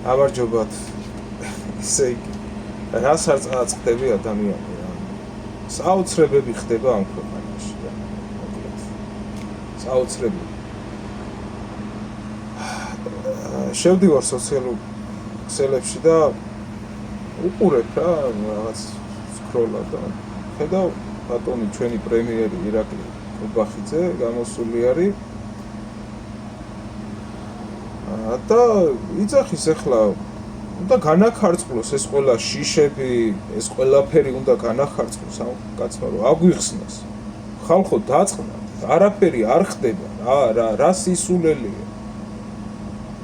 გამარჯობათ. ისე რას არ წაწყდები ადამიანი რა. საოცრებები ხდება ამ ქვეყანაში რა. მოკლედ. საოცრებები. შევდივარ სოციალურ ქსელებში და უყურებ რა რაღაც სკროლად და ხედავ ბატონი ჩვენი პრემიერი ირაკლი უბახიძე გამოსული არის და იძახის ახლა უნდა განახარწყლოს ეს ყველა შიშები, ეს ყველაფერი უნდა განახარწყლოს ამ კაცმა რომ აგვიხსნას. ხალხო დაწყნათ, არაფერი არ ხდება რა სისულელია.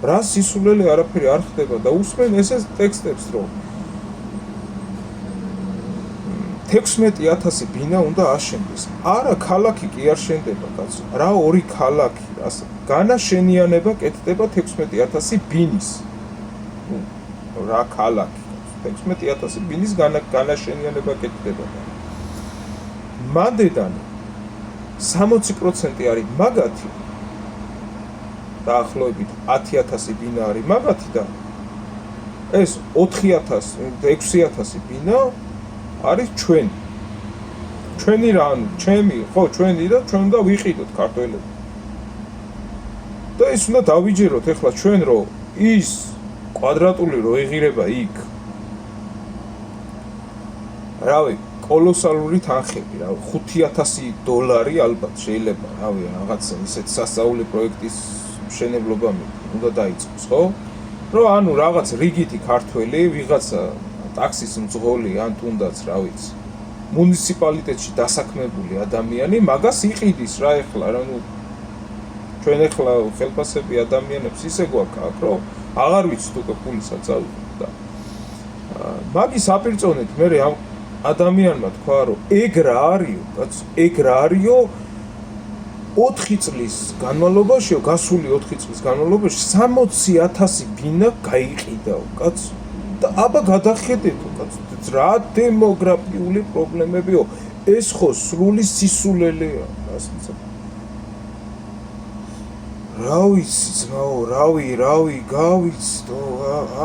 რა სისულელე არაფერი არ ხდება და უსმენ ესეს ტექსტებს რომ 16,000 ბინა უნდა აშენდეს. არა, ქალაქი კი არ შენდება, კაცო. რა ორი ქალაქი, ასე. განაშენიანება კეთდება 16,000 ბინის. რა ქალაქი, 16,000 ბინის განაშენიანება კეთდება. მანდედან 60% არის მაგათი. დაახლოებით 10,000 ბინა არის მაგათი და ეს 4,000, 6,000 ბინა არის ჩვენი რა, ჩემი, ხო, ჩვენი და ჩვენ უნდა ვიყიდოთ ქართველები. და ის უნდა დავიჯეროთ ახლა ჩვენ რომ ის კვადრატული რო ეღირება იქ. რავი, კოლოსალური თანხები, რავი, $5,000 ალბათ შეიძლება, რავი, რაღაცა ისეთ სასწაული პროექტის მშენებლობა უნდა დაიწყოს, ხო? რომ ანუ რაღაც რიგითი ქართველი, ვიღაცა ტაქსის მძღოლი ან თუნდაც რა ვიცი მუნიციპალიტეტში დასაქმებული ადამიანი მაგას იყიდის რა ეხლა რა ნუ ჩვენ ეხლა ხელფასები ადამიანებს ისე გვაქვს აქ რომ აღარ ვიცით უკვე ფულისაც ავიღოთ და მაგის აპირწონეთ მე ამ ადამიანმა თქვა რომ ეგ რა არისო კაცო ეგ რა არისო 4 წლის განმავლობაშიო გასული 4 წლის განმავლობაში 60,000 ბინა გაიყიდაო კაცო და აბა გადახედეთო კაცო რა დემოგრაფიული პრობლემებიო ეს ხო სრული სისულელეა ასე რა ვიცი ძმაო რავი გავიცდო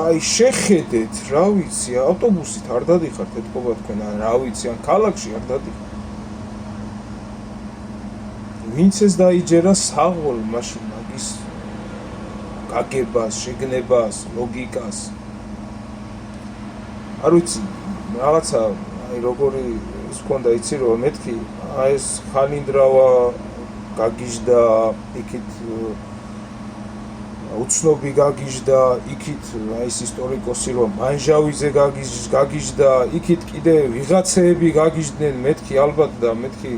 აი შეხედეთ რა ვიცი ავტობუსით არ დადიხართ ეთქობა თქვენ ან რა ვიცი ან ქალაქში არ დადიხართ ვინც ეს დაიჯერა საღოლ მაშინ მაგის გაგებას შეგნებას ლოგიკას არ ვიცი რაღაცა აი როგორი ის მქონდა იცი რომ მეთქი აი ეს ხანინდრავა გაგიჟდა იქით უცნობი გაგიჟდა იქით აი ეს ისტორიკოსი რომ მანჟავიძე გაგიჟდა იქით კიდე ვიღაცეები გაგიჟდნენ მეთქი ალბათ და მეთქი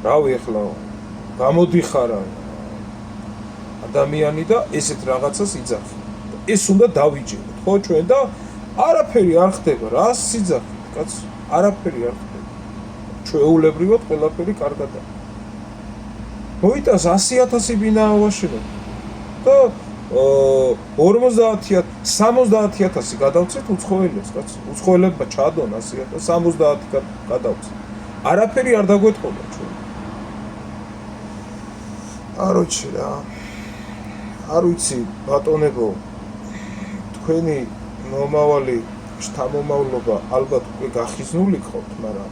რავი ახლა გამოდიხარა ადამიანი და ესეთ რაღაცას იძახი ეს უნდა დავიჯეროთ ხო ჩვენ და არაფერი არ ხდება რა სიძახით კაცო არაფერი არ ხდება ჩვეულებრივად ყველაფერი კარგადაა მოიტანს 100,000 ბინა ავაშენოთ და 70,000 გადავცეთ უცხოელებს კაცო უცხოელებმა ჩადონ 100,000 70 გადავცეთ არაფერი არ დაგვეთყობა ჩვენ აროჩი რა არ ვიცი ბატონებო თქვენი მომავალი შთამომავლობა ალბათ უკვე გახიზნული გყავთ, მაგრამ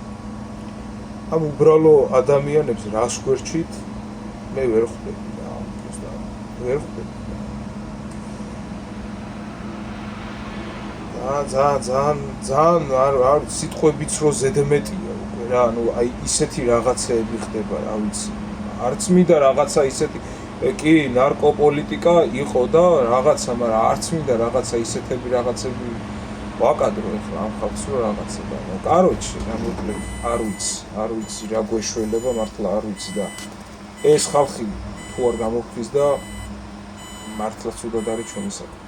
ამ უბრალო ადამიანებს რას გვერჩით მე ვერ ხვდები რა, ვერ ხვდები. ძალიან არ სიტყვებიც რო ზედმეტია უკვე რა, ანუ აი ისეთი რაღაცეები ხდება, რა ვიცი. არც მინდა რაღაცა ისეთი კი ნარკოპოლიტიკა იყო და რაღაცა, მაგრამ არც მინდა რაღაცა ისეთები რაღაცები ვაკადრო ახლა ამ ხალხს რო რაღაცება. კაროჩი, რა მოკლედ არ ვიცი რა გვეშველება მართლა არ ვიცი და ეს ხალხი თუ არ გამოფხვის და მართლა ცუდად არის ჩვენი საქმე.